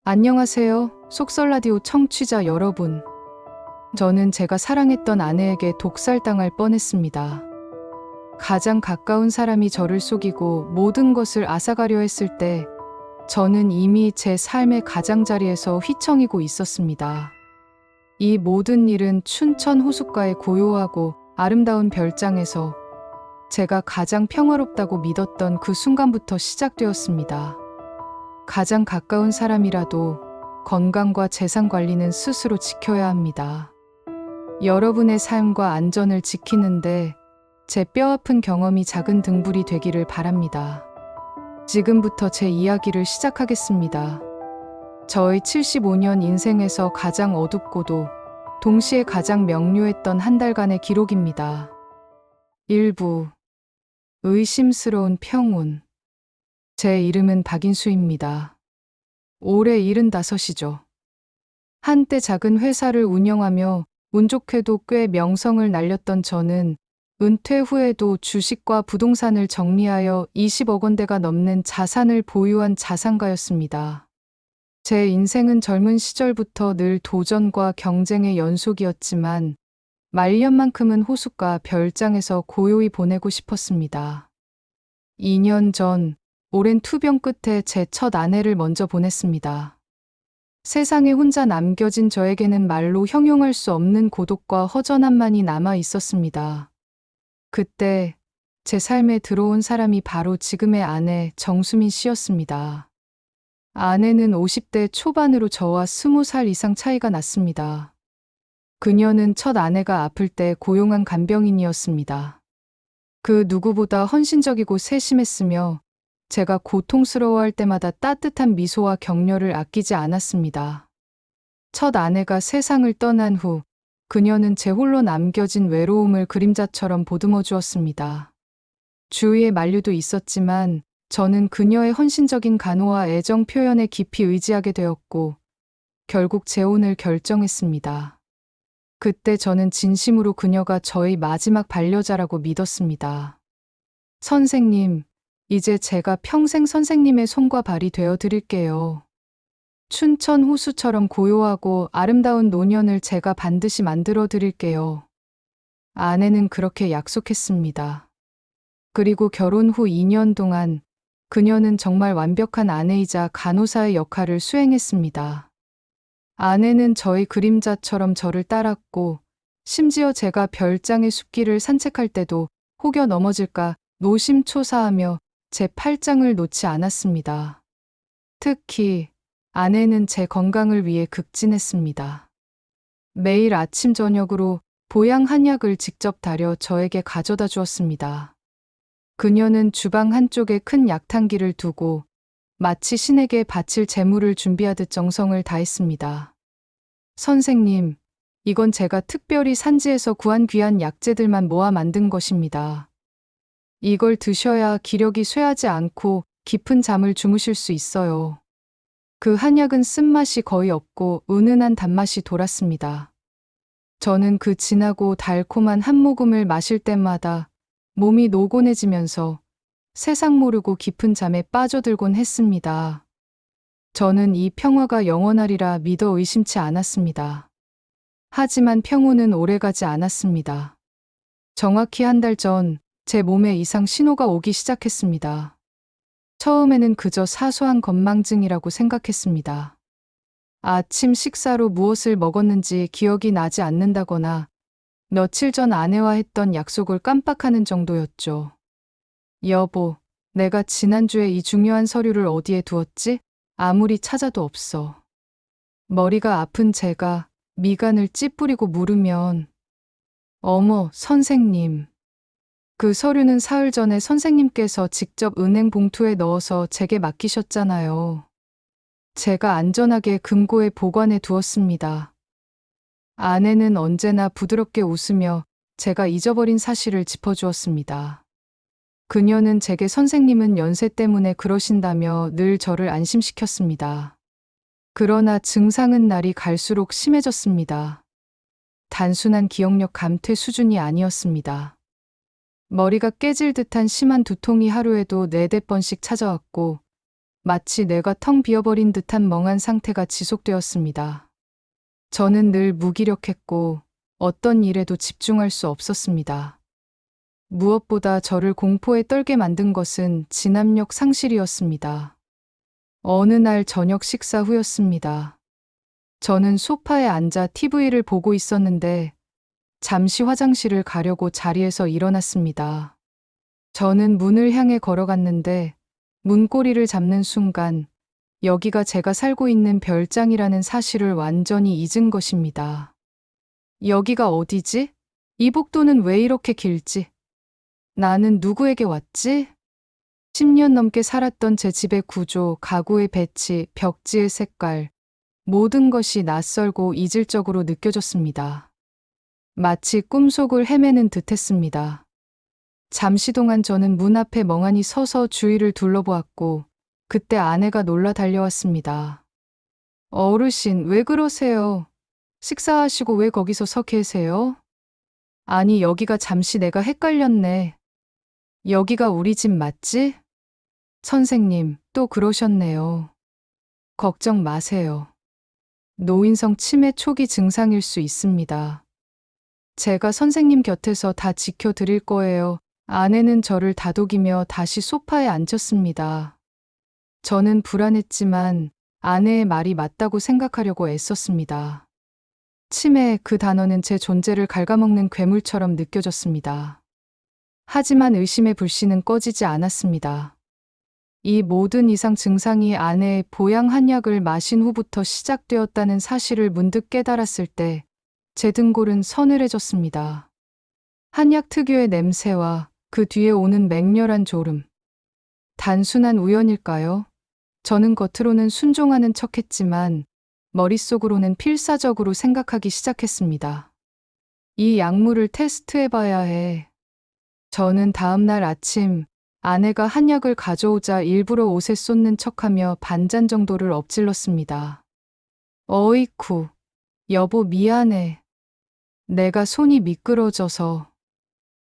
안녕하세요. 속설라디오 청취자 여러분. 저는 제가 사랑했던 아내에게 독살당할 뻔했습니다. 가장 가까운 사람이 저를 속이고 모든 것을 앗아가려 했을 때 저는 이미 제 삶의 가장자리에서 휘청이고 있었습니다. 이 모든 일은 춘천 호숫가의 고요하고 아름다운 별장에서 제가 가장 평화롭다고 믿었던 그 순간부터 시작되었습니다. 가장 가까운 사람이라도 건강과 재산 관리는 스스로 지켜야 합니다. 여러분의 삶과 안전을 지키는데 제 뼈아픈 경험이 작은 등불이 되기를 바랍니다. 지금부터 제 이야기를 시작하겠습니다. 저의 75년 인생에서 가장 어둡고도 동시에 가장 명료했던 한 달간의 기록입니다. 일부 의심스러운 평온. 제 이름은 박인수입니다. 올해 75이죠. 한때 작은 회사를 운영하며 운 좋게도 꽤 명성을 날렸던 저는 은퇴 후에도 주식과 부동산을 정리하여 20억 원대가 넘는 자산을 보유한 자산가였습니다. 제 인생은 젊은 시절부터 늘 도전과 경쟁의 연속이었지만 말년만큼은 호숫가 별장에서 고요히 보내고 싶었습니다. 2년 전 오랜 투병 끝에 제 첫 아내를 먼저 보냈습니다. 세상에 혼자 남겨진 저에게는 말로 형용할 수 없는 고독과 허전함만이 남아 있었습니다. 그때 제 삶에 들어온 사람이 바로 지금의 아내 정수민 씨였습니다. 아내는 50대 초반으로 저와 20살 이상 차이가 났습니다. 그녀는 첫 아내가 아플 때 고용한 간병인이었습니다. 그 누구보다 헌신적이고 세심했으며 제가 고통스러워할 때마다 따뜻한 미소와 격려를 아끼지 않았습니다. 첫 아내가 세상을 떠난 후 그녀는 제 홀로 남겨진 외로움을 그림자처럼 보듬어 주었습니다. 주위에 만류도 있었지만 저는 그녀의 헌신적인 간호와 애정 표현에 깊이 의지하게 되었고 결국 재혼을 결정했습니다. 그때 저는 진심으로 그녀가 저의 마지막 반려자라고 믿었습니다. 선생님, 이제 제가 평생 선생님의 손과 발이 되어 드릴게요. 춘천 호수처럼 고요하고 아름다운 노년을 제가 반드시 만들어 드릴게요. 아내는 그렇게 약속했습니다. 그리고 결혼 후 2년 동안 그녀는 정말 완벽한 아내이자 간호사의 역할을 수행했습니다. 아내는 저의 그림자처럼 저를 따랐고 심지어 제가 별장의 숲길을 산책할 때도 혹여 넘어질까 노심초사하며 제 팔짱을 놓지 않았습니다. 특히 아내는 제 건강을 위해 극진했습니다. 매일 아침 저녁으로 보양 한약을 직접 다려 저에게 가져다 주었습니다. 그녀는 주방 한쪽에 큰 약탕기를 두고 마치 신에게 바칠 제물을 준비하듯 정성을 다했습니다. 선생님, 이건 제가 특별히 산지에서 구한 귀한 약재들만 모아 만든 것입니다. 이걸 드셔야 기력이 쇠하지 않고 깊은 잠을 주무실 수 있어요. 그 한약은 쓴맛이 거의 없고 은은한 단맛이 돌았습니다. 저는 그 진하고 달콤한 한 모금을 마실 때마다 몸이 노곤해지면서 세상 모르고 깊은 잠에 빠져들곤 했습니다. 저는 이 평화가 영원하리라 믿어 의심치 않았습니다. 하지만 평온은 오래가지 않았습니다. 정확히 한 달 전 제 몸에 이상 신호가 오기 시작했습니다. 처음에는 그저 사소한 건망증이라고 생각했습니다. 아침 식사로 무엇을 먹었는지 기억이 나지 않는다거나 며칠 전 아내와 했던 약속을 깜빡하는 정도였죠. 여보, 내가 지난주에 이 중요한 서류를 어디에 두었지? 아무리 찾아도 없어. 머리가 아픈 제가 미간을 찌푸리고 물으면 어머, 선생님. 그 서류는 사흘 전에 선생님께서 직접 은행 봉투에 넣어서 제게 맡기셨잖아요. 제가 안전하게 금고에 보관해 두었습니다. 아내는 언제나 부드럽게 웃으며 제가 잊어버린 사실을 짚어주었습니다. 그녀는 제게 선생님은 연세 때문에 그러신다며 늘 저를 안심시켰습니다. 그러나 증상은 날이 갈수록 심해졌습니다. 단순한 기억력 감퇴 수준이 아니었습니다. 머리가 깨질 듯한 심한 두통이 하루에도 4-5번씩 찾아왔고 마치 뇌가 텅 비어버린 듯한 멍한 상태가 지속되었습니다. 저는 늘 무기력했고 어떤 일에도 집중할 수 없었습니다. 무엇보다 저를 공포에 떨게 만든 것은 진압력 상실이었습니다. 어느 날 저녁 식사 후였습니다. 저는 소파에 앉아 TV를 보고 있었는데 잠시 화장실을 가려고 자리에서 일어났습니다. 저는 문을 향해 걸어갔는데 문고리를 잡는 순간 여기가 제가 살고 있는 별장이라는 사실을 완전히 잊은 것입니다. 여기가 어디지? 이 복도는 왜 이렇게 길지? 나는 누구에게 왔지? 10년 넘게 살았던 제 집의 구조, 가구의 배치, 벽지의 색깔, 모든 것이 낯설고 이질적으로 느껴졌습니다. 마치 꿈속을 헤매는 듯했습니다. 잠시 동안 저는 문 앞에 멍하니 서서 주위를 둘러보았고 그때 아내가 놀라 달려왔습니다. 어르신, 왜 그러세요? 식사하시고 왜 거기서 서 계세요? 아니, 여기가 잠시 내가 헷갈렸네. 여기가 우리 집 맞지? 선생님, 또 그러셨네요. 걱정 마세요. 노인성 치매 초기 증상일 수 있습니다. 제가 선생님 곁에서 다 지켜드릴 거예요. 아내는 저를 다독이며 다시 소파에 앉혔습니다. 저는 불안했지만 아내의 말이 맞다고 생각하려고 애썼습니다. 치매, 그 단어는 제 존재를 갉아먹는 괴물처럼 느껴졌습니다. 하지만 의심의 불씨는 꺼지지 않았습니다. 이 모든 이상 증상이 아내의 보양 한약을 마신 후부터 시작되었다는 사실을 문득 깨달았을 때 제 등골은 서늘해졌습니다. 한약 특유의 냄새와 그 뒤에 오는 맹렬한 졸음. 단순한 우연일까요? 저는 겉으로는 순종하는 척했지만 머릿속으로는 필사적으로 생각하기 시작했습니다. 이 약물을 테스트해봐야 해. 저는 다음 날 아침 아내가 한약을 가져오자 일부러 옷에 쏟는 척하며 반잔 정도를 엎질렀습니다. 어이쿠, 여보 미안해. 내가 손이 미끄러져서.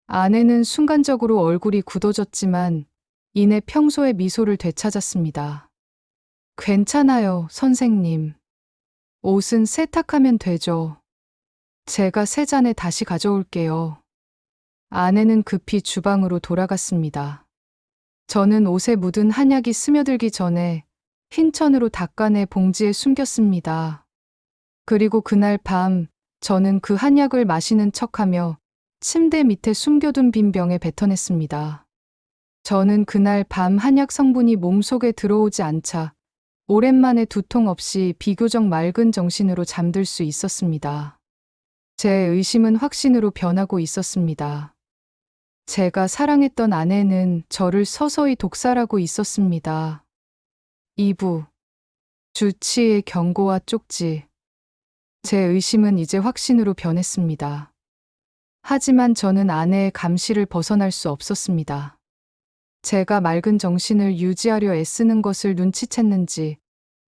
아내는 순간적으로 얼굴이 굳어졌지만 이내 평소의 미소를 되찾았습니다. 괜찮아요, 선생님. 옷은 세탁하면 되죠. 제가 세 잔에 다시 가져올게요. 아내는 급히 주방으로 돌아갔습니다. 저는 옷에 묻은 한약이 스며들기 전에 흰 천으로 닦아내 봉지에 숨겼습니다. 그리고 그날 밤 저는 그 한약을 마시는 척하며 침대 밑에 숨겨둔 빈 병에 뱉어냈습니다. 저는 그날 밤 한약 성분이 몸속에 들어오지 않자 오랜만에 두통 없이 비교적 맑은 정신으로 잠들 수 있었습니다. 제 의심은 확신으로 변하고 있었습니다. 제가 사랑했던 아내는 저를 서서히 독살하고 있었습니다. 2부. 주치의 경고와 쪽지. 제 의심은 이제 확신으로 변했습니다. 하지만 저는 아내의 감시를 벗어날 수 없었습니다. 제가 맑은 정신을 유지하려 애쓰는 것을 눈치챘는지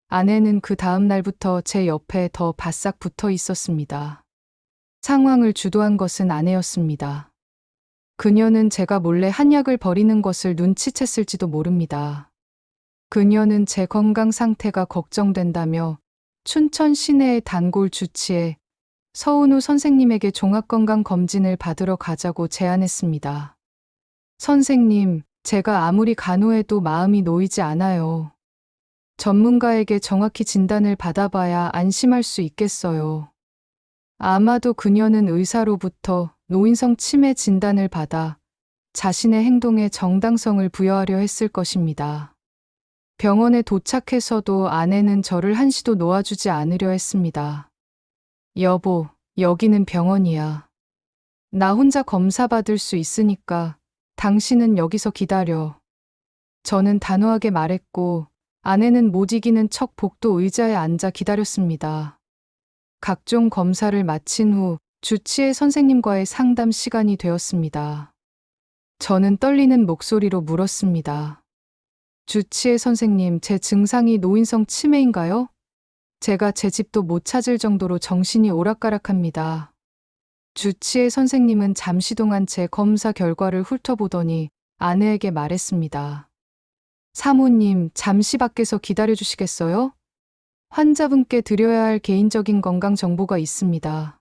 아내는 그 다음 날부터 제 옆에 더 바싹 붙어 있었습니다. 상황을 주도한 것은 아내였습니다. 그녀는 제가 몰래 한약을 버리는 것을 눈치챘을지도 모릅니다. 그녀는 제 건강 상태가 걱정된다며 춘천 시내의 단골 주치의 서은우 선생님에게 종합건강검진을 받으러 가자고 제안했습니다. 선생님, 제가 아무리 간호해도 마음이 놓이지 않아요. 전문가에게 정확히 진단을 받아봐야 안심할 수 있겠어요. 아마도 그녀는 의사로부터 노인성 치매 진단을 받아 자신의 행동에 정당성을 부여하려 했을 것입니다. 병원에 도착해서도 아내는 저를 한시도 놓아주지 않으려 했습니다. 여보, 여기는 병원이야. 나 혼자 검사받을 수 있으니까 당신은 여기서 기다려. 저는 단호하게 말했고 아내는 못 이기는 척 복도 의자에 앉아 기다렸습니다. 각종 검사를 마친 후 주치의 선생님과의 상담 시간이 되었습니다. 저는 떨리는 목소리로 물었습니다. 주치의 선생님, 제 증상이 노인성 치매인가요? 제가 제 집도 못 찾을 정도로 정신이 오락가락합니다. 주치의 선생님은 잠시 동안 제 검사 결과를 훑어보더니 아내에게 말했습니다. 사모님, 잠시 밖에서 기다려 주시겠어요? 환자분께 드려야 할 개인적인 건강 정보가 있습니다.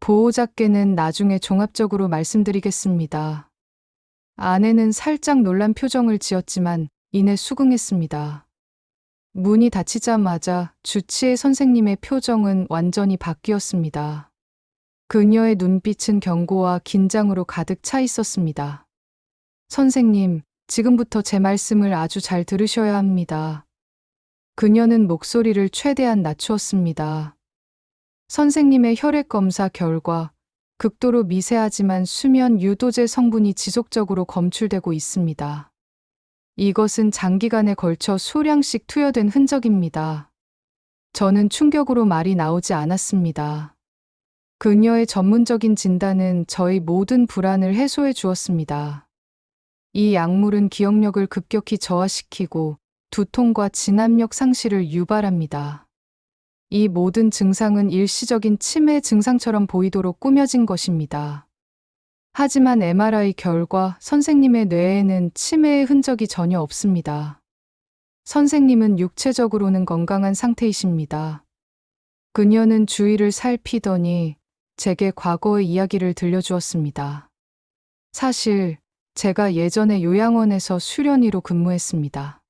보호자께는 나중에 종합적으로 말씀드리겠습니다. 아내는 살짝 놀란 표정을 지었지만 이내 수긍했습니다. 문이 닫히자마자 주치의 선생님의 표정은 완전히 바뀌었습니다. 그녀의 눈빛은 경고와 긴장으로 가득 차 있었습니다. 선생님, 지금부터 제 말씀을 아주 잘 들으셔야 합니다. 그녀는 목소리를 최대한 낮추었습니다. 선생님의 혈액 검사 결과 극도로 미세하지만 수면 유도제 성분이 지속적으로 검출되고 있습니다. 이것은 장기간에 걸쳐 소량씩 투여된 흔적입니다. 저는 충격으로 말이 나오지 않았습니다. 그녀의 전문적인 진단은 저의 모든 불안을 해소해 주었습니다. 이 약물은 기억력을 급격히 저하시키고 두통과 진압력 상실을 유발합니다. 이 모든 증상은 일시적인 치매 증상처럼 보이도록 꾸며진 것입니다. 하지만 MRI 결과 선생님의 뇌에는 치매의 흔적이 전혀 없습니다. 선생님은 육체적으로는 건강한 상태이십니다. 그녀는 주위를 살피더니 제게 과거의 이야기를 들려주었습니다. 사실 제가 예전에 요양원에서 수련의로 근무했습니다.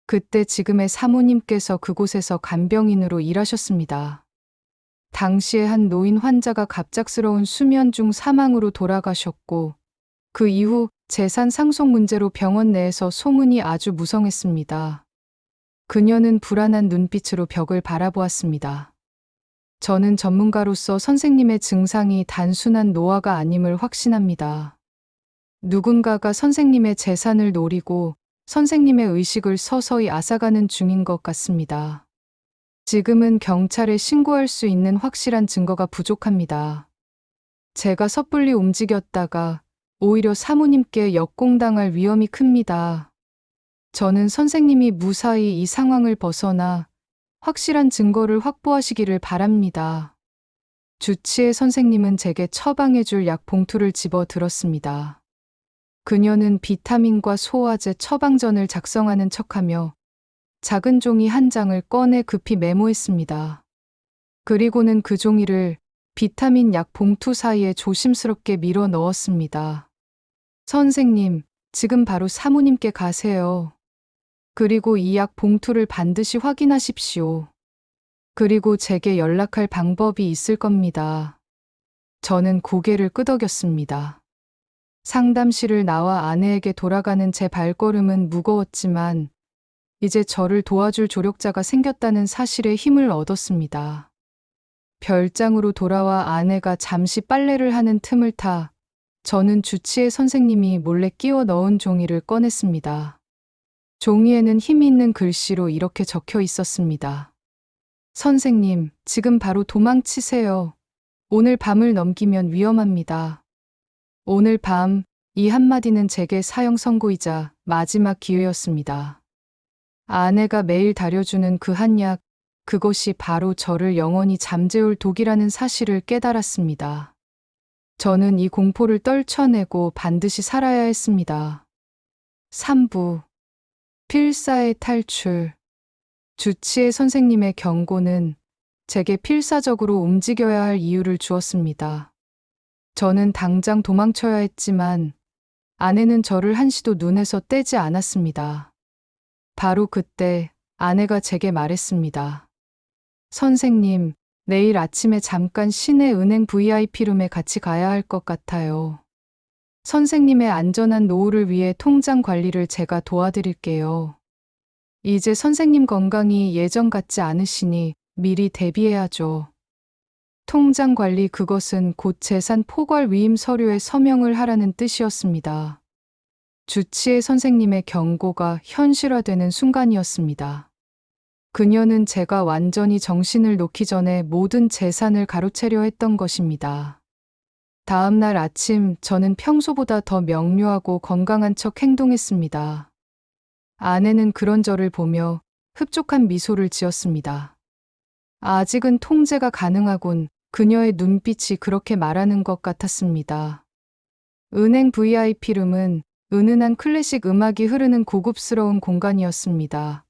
그때 지금의 사모님께서 그곳에서 간병인으로 일하셨습니다. 당시에 한 노인 환자가 갑작스러운 수면 중 사망으로 돌아가셨고, 그 이후 재산 상속 문제로 병원 내에서 소문이 아주 무성했습니다. 그녀는 불안한 눈빛으로 벽을 바라보았습니다. 저는 전문가로서 선생님의 증상이 단순한 노화가 아님을 확신합니다. 누군가가 선생님의 재산을 노리고 선생님의 의식을 서서히 앗아가는 중인 것 같습니다. 지금은 경찰에 신고할 수 있는 확실한 증거가 부족합니다. 제가 섣불리 움직였다가 오히려 사모님께 역공당할 위험이 큽니다. 저는 선생님이 무사히 이 상황을 벗어나 확실한 증거를 확보하시기를 바랍니다. 주치의 선생님은 제게 처방해줄 약 봉투를 집어 들었습니다. 그녀는 비타민과 소화제 처방전을 작성하는 척하며 작은 종이 한 장을 꺼내 급히 메모했습니다. 그리고는 그 종이를 비타민 약 봉투 사이에 조심스럽게 밀어 넣었습니다. 선생님, 지금 바로 사모님께 가세요. 그리고 이 약 봉투를 반드시 확인하십시오. 그리고 제게 연락할 방법이 있을 겁니다. 저는 고개를 끄덕였습니다. 상담실을 나와 아내에게 돌아가는 제 발걸음은 무거웠지만 이제 저를 도와줄 조력자가 생겼다는 사실에 힘을 얻었습니다. 별장으로 돌아와 아내가 잠시 빨래를 하는 틈을 타 저는 주치의 선생님이 몰래 끼워 넣은 종이를 꺼냈습니다. 종이에는 힘이 있는 글씨로 이렇게 적혀 있었습니다. 선생님, 지금 바로 도망치세요. 오늘 밤을 넘기면 위험합니다. 오늘 밤, 이 한마디는 제게 사형 선고이자 마지막 기회였습니다. 아내가 매일 다려주는 그 한약, 그것이 바로 저를 영원히 잠재울 독이라는 사실을 깨달았습니다. 저는 이 공포를 떨쳐내고 반드시 살아야 했습니다. 3부 필사의 탈출. 주치의 선생님의 경고는 제게 필사적으로 움직여야 할 이유를 주었습니다. 저는 당장 도망쳐야 했지만 아내는 저를 한시도 눈에서 떼지 않았습니다. 바로 그때 아내가 제게 말했습니다. 선생님, 내일 아침에 잠깐 시내 은행 VIP룸에 같이 가야 할 것 같아요. 선생님의 안전한 노후를 위해 통장 관리를 제가 도와드릴게요. 이제 선생님 건강이 예전 같지 않으시니 미리 대비해야죠. 통장 관리, 그것은 곧 재산 포괄 위임 서류에 서명을 하라는 뜻이었습니다. 주치의 선생님의 경고가 현실화되는 순간이었습니다. 그녀는 제가 완전히 정신을 놓기 전에 모든 재산을 가로채려 했던 것입니다. 다음 날 아침 저는 평소보다 더 명료하고 건강한 척 행동했습니다. 아내는 그런 저를 보며 흡족한 미소를 지었습니다. 아직은 통제가 가능하군. 그녀의 눈빛이 그렇게 말하는 것 같았습니다. 은행 VIP룸은 은은한 클래식 음악이 흐르는 고급스러운 공간이었습니다.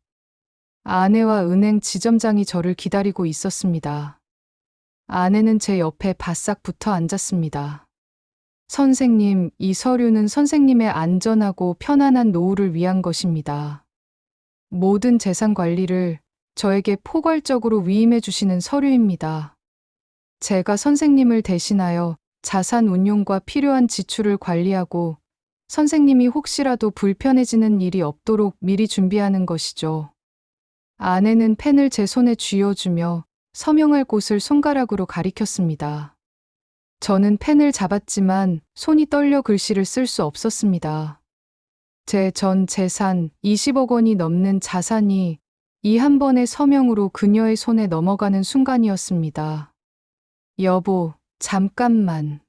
아내와 은행 지점장이 저를 기다리고 있었습니다. 아내는 제 옆에 바싹 붙어 앉았습니다. 선생님, 이 서류는 선생님의 안전하고 편안한 노후를 위한 것입니다. 모든 재산 관리를 저에게 포괄적으로 위임해 주시는 서류입니다. 제가 선생님을 대신하여 자산 운용과 필요한 지출을 관리하고 선생님이 혹시라도 불편해지는 일이 없도록 미리 준비하는 것이죠. 아내는 펜을 제 손에 쥐어주며 서명할 곳을 손가락으로 가리켰습니다. 저는 펜을 잡았지만 손이 떨려 글씨를 쓸 수 없었습니다. 제 전 재산 20억 원이 넘는 자산이 이 한 번의 서명으로 그녀의 손에 넘어가는 순간이었습니다. 여보, 잠깐만.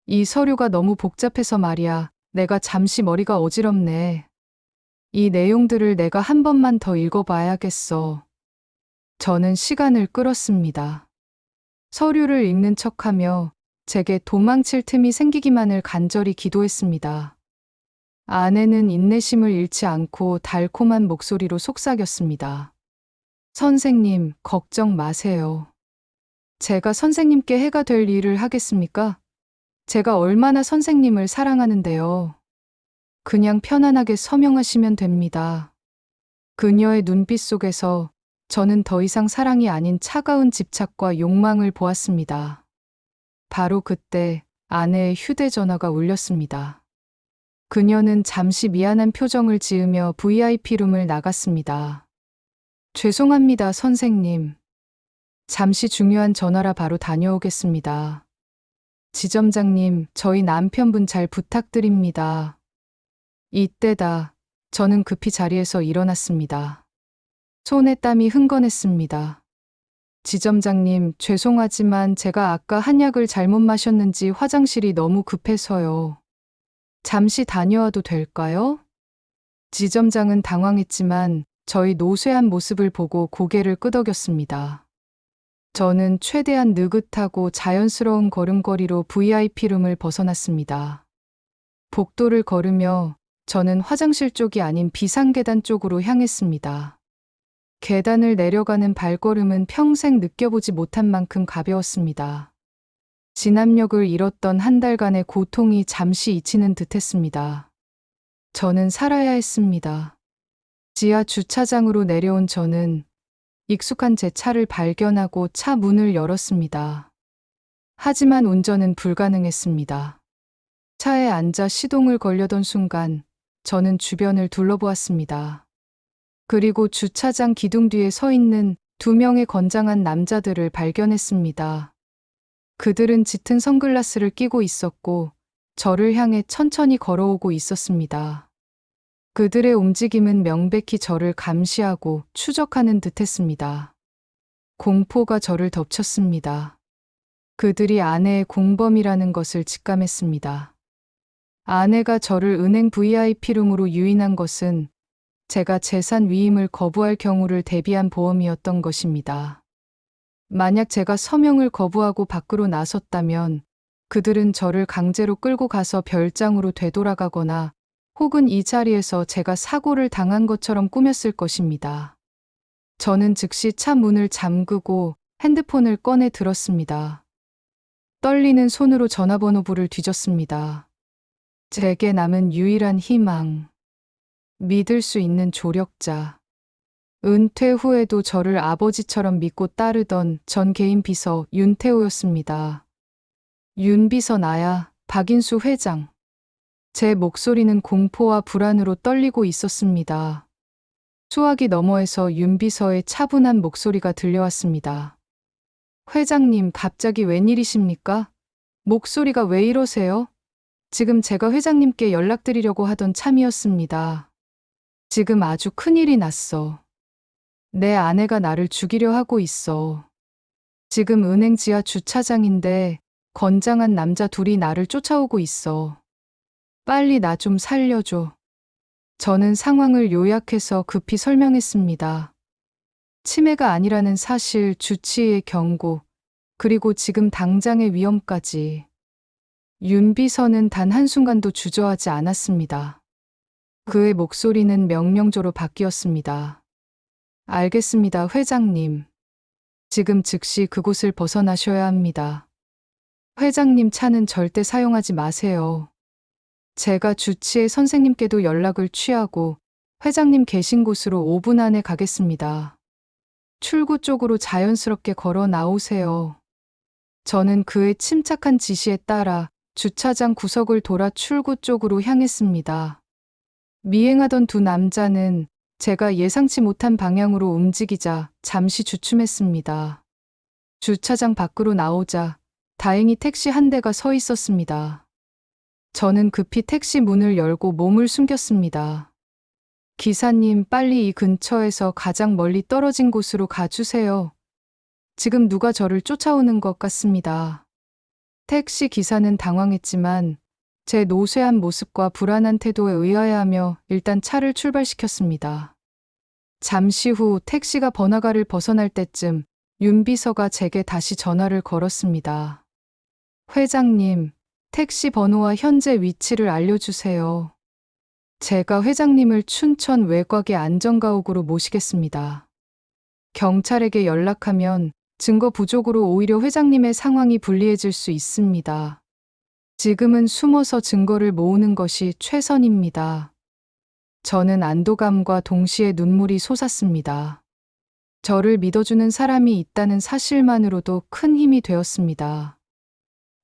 이 서류가 너무 복잡해서 말이야. 내가 잠시 머리가 어지럽네. 이 내용들을 내가 한 번만 더 읽어봐야겠어. 저는 시간을 끌었습니다. 서류를 읽는 척하며 제게 도망칠 틈이 생기기만을 간절히 기도했습니다. 아내는 인내심을 잃지 않고 달콤한 목소리로 속삭였습니다. 선생님, 걱정 마세요. 제가 선생님께 해가 될 일을 하겠습니까? 제가 얼마나 선생님을 사랑하는데요. 그냥 편안하게 서명하시면 됩니다. 그녀의 눈빛 속에서 저는 더 이상 사랑이 아닌 차가운 집착과 욕망을 보았습니다. 바로 그때 아내의 휴대전화가 울렸습니다. 그녀는 잠시 미안한 표정을 지으며 VIP룸을 나갔습니다. 죄송합니다, 선생님. 잠시 중요한 전화라 바로 다녀오겠습니다. 지점장님, 저희 남편분 잘 부탁드립니다. 이때다. 저는 급히 자리에서 일어났습니다. 손에 땀이 흥건했습니다. 지점장님, 죄송하지만 제가 아까 한약을 잘못 마셨는지 화장실이 너무 급해서요. 잠시 다녀와도 될까요? 지점장은 당황했지만 저희 노쇠한 모습을 보고 고개를 끄덕였습니다. 저는 최대한 느긋하고 자연스러운 걸음걸이로 VIP룸을 벗어났습니다. 복도를 걸으며 저는 화장실 쪽이 아닌 비상계단 쪽으로 향했습니다. 계단을 내려가는 발걸음은 평생 느껴보지 못한 만큼 가벼웠습니다. 진압력을 잃었던 한 달간의 고통이 잠시 잊히는 듯했습니다. 저는 살아야 했습니다. 지하 주차장으로 내려온 저는 익숙한 제 차를 발견하고 차 문을 열었습니다. 하지만 운전은 불가능했습니다. 차에 앉아 시동을 걸려던 순간 저는 주변을 둘러보았습니다. 그리고 주차장 기둥 뒤에 서 있는 2명의 건장한 남자들을 발견했습니다. 그들은 짙은 선글라스를 끼고 있었고 저를 향해 천천히 걸어오고 있었습니다. 그들의 움직임은 명백히 저를 감시하고 추적하는 듯했습니다. 공포가 저를 덮쳤습니다. 그들이 아내의 공범이라는 것을 직감했습니다. 아내가 저를 은행 VIP룸으로 유인한 것은 제가 재산 위임을 거부할 경우를 대비한 보험이었던 것입니다. 만약 제가 서명을 거부하고 밖으로 나섰다면 그들은 저를 강제로 끌고 가서 별장으로 되돌아가거나 혹은 이 자리에서 제가 사고를 당한 것처럼 꾸몄을 것입니다. 저는 즉시 차 문을 잠그고 핸드폰을 꺼내 들었습니다. 떨리는 손으로 전화번호부를 뒤졌습니다. 제게 남은 유일한 희망. 믿을 수 있는 조력자. 은퇴 후에도 저를 아버지처럼 믿고 따르던 전 개인 비서 윤태호였습니다. 윤 비서 나야, 박인수 회장. 제 목소리는 공포와 불안으로 떨리고 있었습니다. 수화기 너머에서 윤 비서의 차분한 목소리가 들려왔습니다. 회장님, 갑자기 웬일이십니까? 목소리가 왜 이러세요? 지금 제가 회장님께 연락드리려고 하던 참이었습니다. 지금 아주 큰일이 났어. 내 아내가 나를 죽이려 하고 있어. 지금 은행 지하 주차장인데 건장한 남자 둘이 나를 쫓아오고 있어. 빨리 나 좀 살려줘. 저는 상황을 요약해서 급히 설명했습니다. 치매가 아니라는 사실, 주치의의 경고, 그리고 지금 당장의 위험까지. 윤 비서는 단 한순간도 주저하지 않았습니다. 그의 목소리는 명령조로 바뀌었습니다. 알겠습니다, 회장님. 지금 즉시 그곳을 벗어나셔야 합니다. 회장님 차는 절대 사용하지 마세요. 제가 주치의 선생님께도 연락을 취하고 회장님 계신 곳으로 5분 안에 가겠습니다. 출구 쪽으로 자연스럽게 걸어 나오세요. 저는 그의 침착한 지시에 따라 주차장 구석을 돌아 출구 쪽으로 향했습니다. 미행하던 두 남자는 제가 예상치 못한 방향으로 움직이자 잠시 주춤했습니다. 주차장 밖으로 나오자 다행히 택시 한 대가 서 있었습니다. 저는 급히 택시 문을 열고 몸을 숨겼습니다. 기사님, 빨리 이 근처에서 가장 멀리 떨어진 곳으로 가주세요. 지금 누가 저를 쫓아오는 것 같습니다. 택시 기사는 당황했지만 제 노쇠한 모습과 불안한 태도에 의아해하며 일단 차를 출발시켰습니다. 잠시 후 택시가 번화가를 벗어날 때쯤 윤 비서가 제게 다시 전화를 걸었습니다. 회장님, 택시 번호와 현재 위치를 알려주세요. 제가 회장님을 춘천 외곽의 안전가옥으로 모시겠습니다. 경찰에게 연락하면 증거 부족으로 오히려 회장님의 상황이 불리해질 수 있습니다. 지금은 숨어서 증거를 모으는 것이 최선입니다. 저는 안도감과 동시에 눈물이 솟았습니다. 저를 믿어주는 사람이 있다는 사실만으로도 큰 힘이 되었습니다.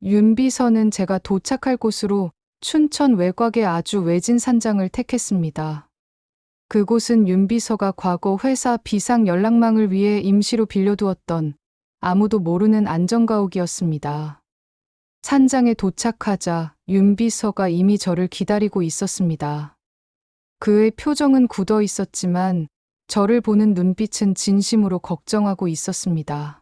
윤 비서는 제가 도착할 곳으로 춘천 외곽의 아주 외진 산장을 택했습니다. 그곳은 윤 비서가 과거 회사 비상 연락망을 위해 임시로 빌려두었던 아무도 모르는 안전가옥이었습니다. 산장에 도착하자 윤 비서가 이미 저를 기다리고 있었습니다. 그의 표정은 굳어 있었지만 저를 보는 눈빛은 진심으로 걱정하고 있었습니다.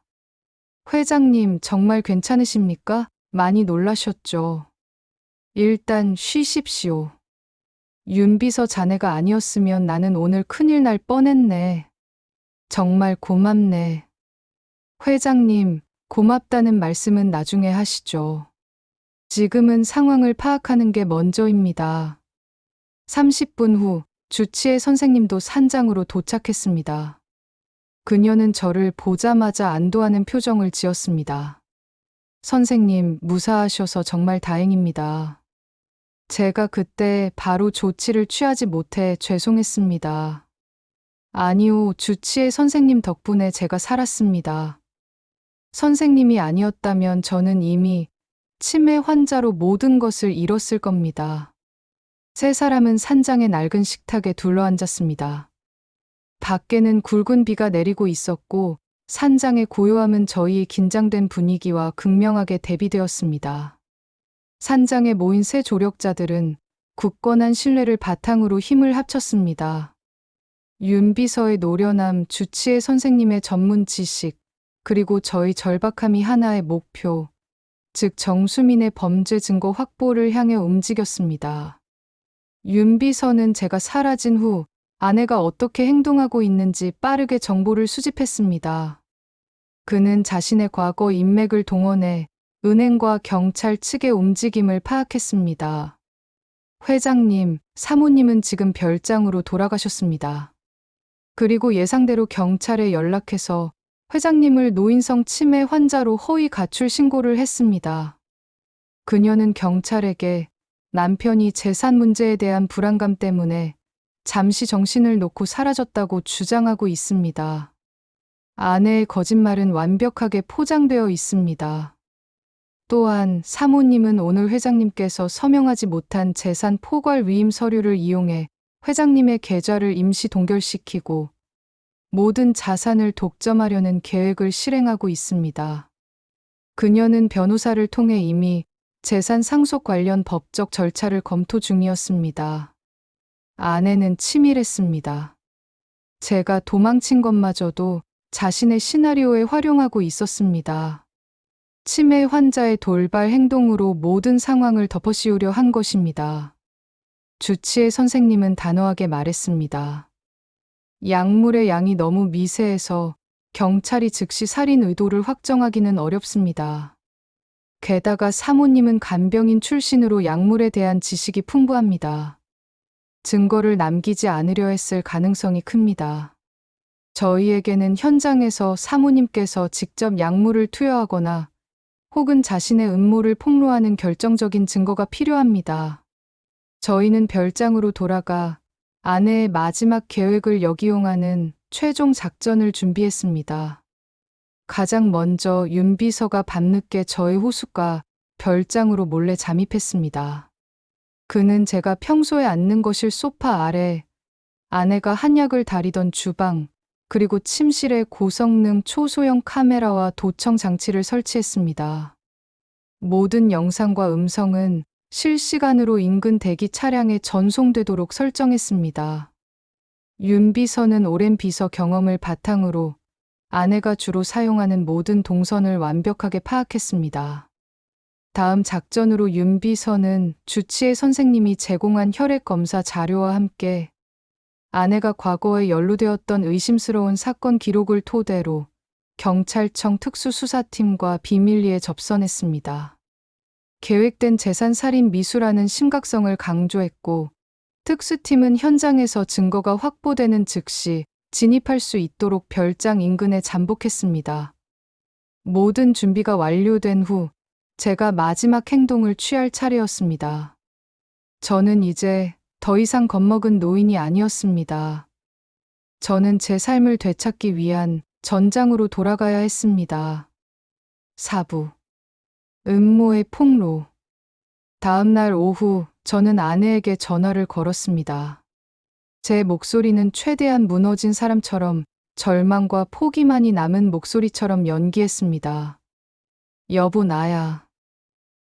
회장님, 정말 괜찮으십니까? 많이 놀라셨죠? 일단 쉬십시오. 윤 비서 자네가 아니었으면 나는 오늘 큰일 날 뻔했네. 정말 고맙네. 회장님, 고맙다는 말씀은 나중에 하시죠. 지금은 상황을 파악하는 게 먼저입니다. 30분 후 주치의 선생님도 산장으로 도착했습니다. 그녀는 저를 보자마자 안도하는 표정을 지었습니다. 선생님, 무사하셔서 정말 다행입니다. 제가 그때 바로 조치를 취하지 못해 죄송했습니다. 아니요, 주치의 선생님 덕분에 제가 살았습니다. 선생님이 아니었다면 저는 이미 치매 환자로 모든 것을 잃었을 겁니다. 세 사람은 산장의 낡은 식탁에 둘러앉았습니다. 밖에는 굵은 비가 내리고 있었고 산장의 고요함은 저희의 긴장된 분위기와 극명하게 대비되었습니다. 산장에 모인 세 조력자들은 굳건한 신뢰를 바탕으로 힘을 합쳤습니다. 윤 비서의 노련함, 주치의 선생님의 전문 지식, 그리고 저희 절박함이 하나의 목표, 즉 정수민의 범죄 증거 확보를 향해 움직였습니다. 윤 비서는 제가 사라진 후 아내가 어떻게 행동하고 있는지 빠르게 정보를 수집했습니다. 그는 자신의 과거 인맥을 동원해 은행과 경찰 측의 움직임을 파악했습니다. 회장님, 사모님은 지금 별장으로 돌아가셨습니다. 그리고 예상대로 경찰에 연락해서 회장님을 노인성 치매 환자로 허위 가출 신고를 했습니다. 그녀는 경찰에게 남편이 재산 문제에 대한 불안감 때문에 잠시 정신을 놓고 사라졌다고 주장하고 있습니다. 아내의 거짓말은 완벽하게 포장되어 있습니다. 또한 사모님은 오늘 회장님께서 서명하지 못한 재산 포괄 위임 서류를 이용해 회장님의 계좌를 임시 동결시키고 모든 자산을 독점하려는 계획을 실행하고 있습니다. 그녀는 변호사를 통해 이미 재산 상속 관련 법적 절차를 검토 중이었습니다. 아내는 치밀했습니다. 제가 도망친 것마저도 자신의 시나리오에 활용하고 있었습니다. 치매 환자의 돌발 행동으로 모든 상황을 덮어씌우려 한 것입니다. 주치의 선생님은 단호하게 말했습니다. 약물의 양이 너무 미세해서 경찰이 즉시 살인 의도를 확정하기는 어렵습니다. 게다가 사모님은 간병인 출신으로 약물에 대한 지식이 풍부합니다. 증거를 남기지 않으려 했을 가능성이 큽니다. 저희에게는 현장에서 사모님께서 직접 약물을 투여하거나 혹은 자신의 음모를 폭로하는 결정적인 증거가 필요합니다. 저희는 별장으로 돌아가 아내의 마지막 계획을 역이용하는 최종 작전을 준비했습니다. 가장 먼저 윤 비서가 밤늦게 저의 호숫가 별장으로 몰래 잠입했습니다. 그는 제가 평소에 앉는 거실 소파 아래, 아내가 한약을 다리던 주방, 그리고 침실에 고성능 초소형 카메라와 도청 장치를 설치했습니다. 모든 영상과 음성은 실시간으로 인근 대기 차량에 전송되도록 설정했습니다. 윤 비서는 오랜 비서 경험을 바탕으로 아내가 주로 사용하는 모든 동선을 완벽하게 파악했습니다. 다음 작전으로 윤 비서는 주치의 선생님이 제공한 혈액 검사 자료와 함께 아내가 과거에 연루되었던 의심스러운 사건 기록을 토대로 경찰청 특수수사팀과 비밀리에 접선했습니다. 계획된 재산살인 미수라는 심각성을 강조했고, 특수팀은 현장에서 증거가 확보되는 즉시 진입할 수 있도록 별장 인근에 잠복했습니다. 모든 준비가 완료된 후 제가 마지막 행동을 취할 차례였습니다. 저는 이제 더 이상 겁먹은 노인이 아니었습니다. 저는 제 삶을 되찾기 위한 전장으로 돌아가야 했습니다. 4부 음모의 폭로. 다음 날 오후 저는 아내에게 전화를 걸었습니다. 제 목소리는 최대한 무너진 사람처럼 절망과 포기만이 남은 목소리처럼 연기했습니다. 여보, 나야.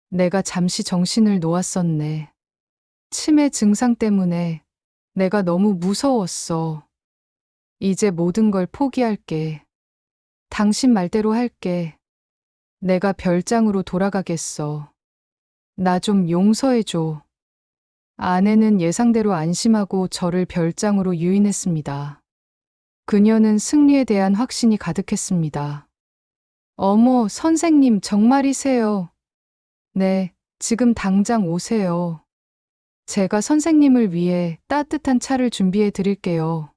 내가 잠시 정신을 놓았었네. 치매 증상 때문에 내가 너무 무서웠어. 이제 모든 걸 포기할게. 당신 말대로 할게. 내가 별장으로 돌아가겠어. 나 좀 용서해줘. 아내는 예상대로 안심하고 저를 별장으로 유인했습니다. 그녀는 승리에 대한 확신이 가득했습니다. 어머, 선생님 정말이세요? 네, 지금 당장 오세요. 제가 선생님을 위해 따뜻한 차를 준비해 드릴게요.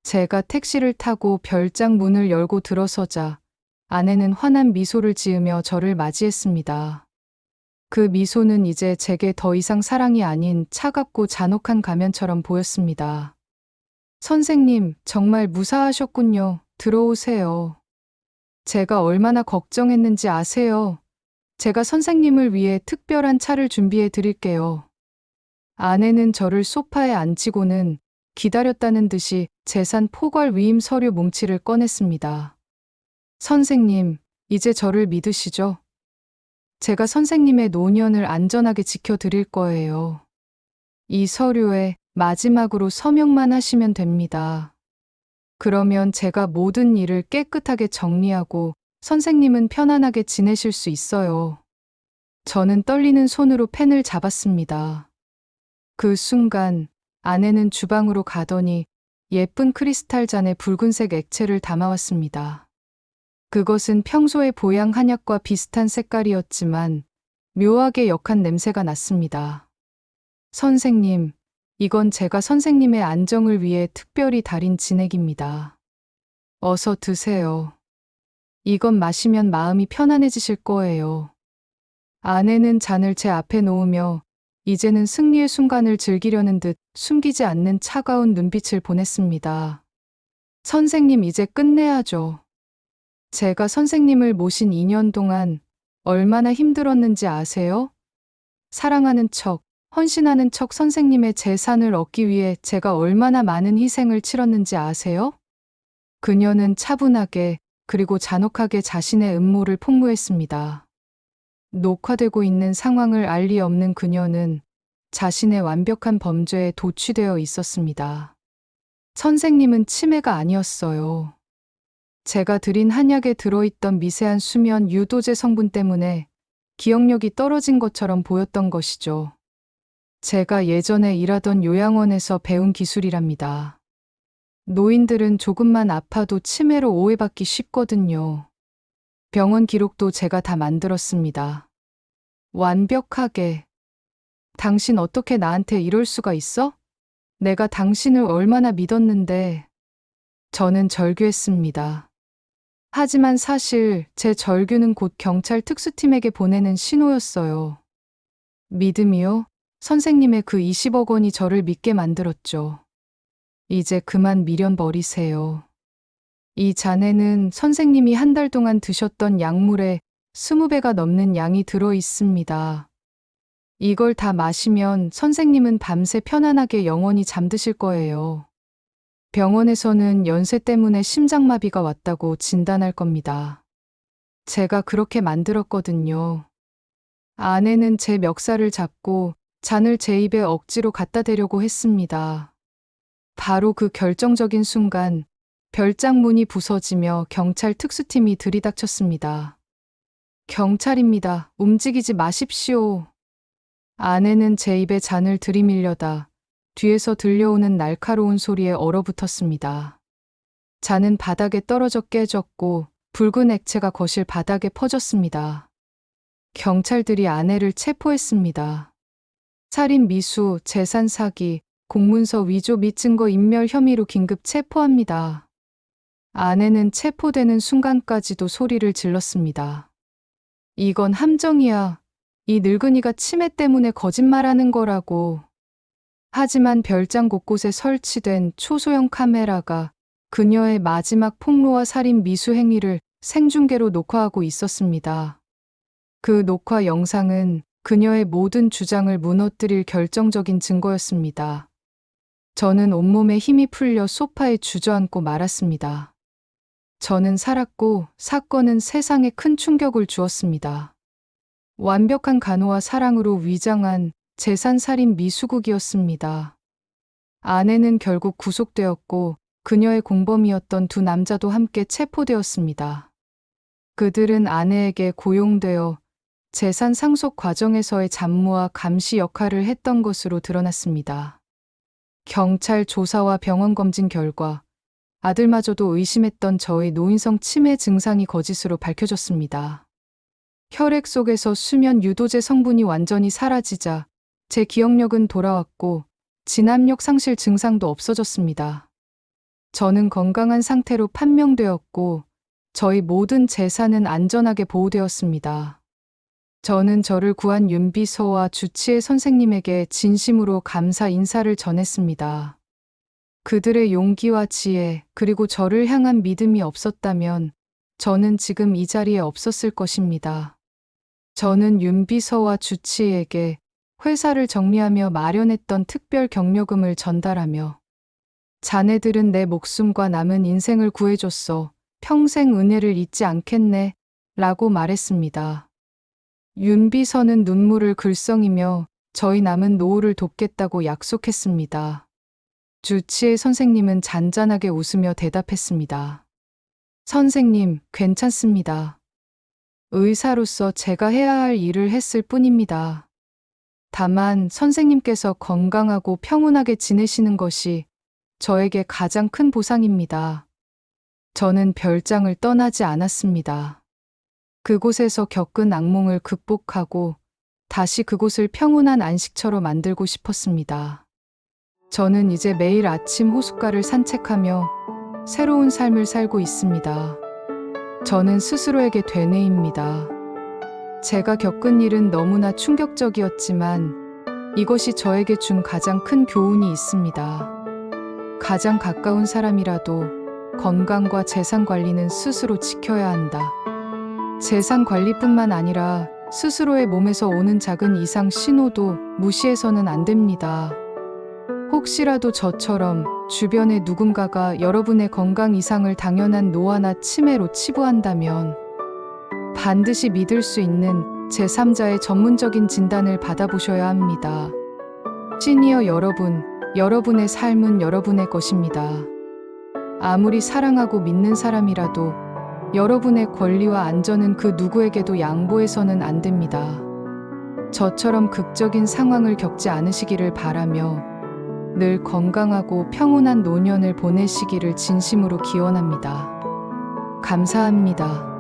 제가 택시를 타고 별장 문을 열고 들어서자 아내는 환한 미소를 지으며 저를 맞이했습니다. 그 미소는 이제 제게 더 이상 사랑이 아닌 차갑고 잔혹한 가면처럼 보였습니다. 선생님, 정말 무사하셨군요. 들어오세요. 제가 얼마나 걱정했는지 아세요? 제가 선생님을 위해 특별한 차를 준비해 드릴게요. 아내는 저를 소파에 앉히고는 기다렸다는 듯이 재산 포괄 위임 서류 뭉치를 꺼냈습니다. 선생님, 이제 저를 믿으시죠? 제가 선생님의 노년을 안전하게 지켜드릴 거예요. 이 서류에 마지막으로 서명만 하시면 됩니다. 그러면 제가 모든 일을 깨끗하게 정리하고 선생님은 편안하게 지내실 수 있어요. 저는 떨리는 손으로 펜을 잡았습니다. 그 순간 아내는 주방으로 가더니 예쁜 크리스탈 잔에 붉은색 액체를 담아왔습니다. 그것은 평소의 보양 한약과 비슷한 색깔이었지만 묘하게 역한 냄새가 났습니다. 선생님, 이건 제가 선생님의 안정을 위해 특별히 달인 진액입니다. 어서 드세요. 이건 마시면 마음이 편안해지실 거예요. 아내는 잔을 제 앞에 놓으며 이제는 승리의 순간을 즐기려는 듯 숨기지 않는 차가운 눈빛을 보냈습니다. 선생님, 이제 끝내야죠. 제가 선생님을 모신 2년 동안 얼마나 힘들었는지 아세요? 사랑하는 척, 헌신하는 척 선생님의 재산을 얻기 위해 제가 얼마나 많은 희생을 치렀는지 아세요? 그녀는 차분하게 그리고 잔혹하게 자신의 음모를 폭로했습니다. 녹화되고 있는 상황을 알 리 없는 그녀는 자신의 완벽한 범죄에 도취되어 있었습니다. 선생님은 치매가 아니었어요. 제가 드린 한약에 들어있던 미세한 수면 유도제 성분 때문에 기억력이 떨어진 것처럼 보였던 것이죠. 제가 예전에 일하던 요양원에서 배운 기술이랍니다. 노인들은 조금만 아파도 치매로 오해받기 쉽거든요. 병원 기록도 제가 다 만들었습니다. 완벽하게. 당신 어떻게 나한테 이럴 수가 있어? 내가 당신을 얼마나 믿었는데. 저는 절규했습니다. 하지만 사실 제 절규는 곧 경찰 특수팀에게 보내는 신호였어요. 믿음이요? 선생님의 그 20억 원이 저를 믿게 만들었죠. 이제 그만 미련 버리세요. 이 잔에는 선생님이 한 달 동안 드셨던 약물의 20배가 넘는 양이 들어 있습니다. 이걸 다 마시면 선생님은 밤새 편안하게 영원히 잠드실 거예요. 병원에서는 연세 때문에 심장마비가 왔다고 진단할 겁니다. 제가 그렇게 만들었거든요. 아내는 제 멱살을 잡고 잔을 제 입에 억지로 갖다 대려고 했습니다. 바로 그 결정적인 순간 별장문이 부서지며 경찰 특수팀이 들이닥쳤습니다. 경찰입니다. 움직이지 마십시오. 아내는 제 입에 잔을 들이밀려다 뒤에서 들려오는 날카로운 소리에 얼어붙었습니다. 잔은 바닥에 떨어져 깨졌고 붉은 액체가 거실 바닥에 퍼졌습니다. 경찰들이 아내를 체포했습니다. 살인 미수, 재산 사기, 공문서 위조 및 증거 인멸 혐의로 긴급 체포합니다. 아내는 체포되는 순간까지도 소리를 질렀습니다. 이건 함정이야. 이 늙은이가 치매 때문에 거짓말하는 거라고. 하지만 별장 곳곳에 설치된 초소형 카메라가 그녀의 마지막 폭로와 살인 미수 행위를 생중계로 녹화하고 있었습니다. 그 녹화 영상은 그녀의 모든 주장을 무너뜨릴 결정적인 증거였습니다. 저는 온몸에 힘이 풀려 소파에 주저앉고 말았습니다. 저는 살았고 사건은 세상에 큰 충격을 주었습니다. 완벽한 간호와 사랑으로 위장한 재산살인 미수국이었습니다. 아내는 결국 구속되었고 그녀의 공범이었던 두 남자도 함께 체포되었습니다. 그들은 아내에게 고용되어 재산 상속 과정에서의 잡무와 감시 역할을 했던 것으로 드러났습니다. 경찰 조사와 병원 검진 결과 아들마저도 의심했던 저의 노인성 치매 증상이 거짓으로 밝혀졌습니다. 혈액 속에서 수면 유도제 성분이 완전히 사라지자 제 기억력은 돌아왔고 진압력 상실 증상도 없어졌습니다. 저는 건강한 상태로 판명되었고 저희 모든 재산은 안전하게 보호되었습니다. 저는 저를 구한 윤비서와 주치의 선생님에게 진심으로 감사 인사를 전했습니다. 그들의 용기와 지혜 그리고 저를 향한 믿음이 없었다면 저는 지금 이 자리에 없었을 것입니다. 저는 윤비서와 주치의에게 회사를 정리하며 마련했던 특별 경력금을 전달하며 자네들은 내 목숨과 남은 인생을 구해줬어. 평생 은혜를 잊지 않겠네. 라고 말했습니다. 윤비서는 눈물을 글썽이며 저희 남은 노후를 돕겠다고 약속했습니다. 주치의 선생님은 잔잔하게 웃으며 대답했습니다. 선생님, 괜찮습니다. 의사로서 제가 해야 할 일을 했을 뿐입니다. 다만 선생님께서 건강하고 평온하게 지내시는 것이 저에게 가장 큰 보상입니다. 저는 별장을 떠나지 않았습니다. 그곳에서 겪은 악몽을 극복하고 다시 그곳을 평온한 안식처로 만들고 싶었습니다. 저는 이제 매일 아침 호숫가를 산책하며 새로운 삶을 살고 있습니다. 저는 스스로에게 되뇌입니다. 제가 겪은 일은 너무나 충격적이었지만 이것이 저에게 준 가장 큰 교훈이 있습니다. 가장 가까운 사람이라도 건강과 재산 관리는 스스로 지켜야 한다. 재산 관리뿐만 아니라 스스로의 몸에서 오는 작은 이상 신호도 무시해서는 안 됩니다. 혹시라도 저처럼 주변의 누군가가 여러분의 건강 이상을 당연한 노화나 치매로 치부한다면 반드시 믿을 수 있는 제3자의 전문적인 진단을 받아보셔야 합니다. 시니어 여러분, 여러분의 삶은 여러분의 것입니다. 아무리 사랑하고 믿는 사람이라도 여러분의 권리와 안전은 그 누구에게도 양보해서는 안 됩니다. 저처럼 극적인 상황을 겪지 않으시기를 바라며 늘 건강하고 평온한 노년을 보내시기를 진심으로 기원합니다. 감사합니다.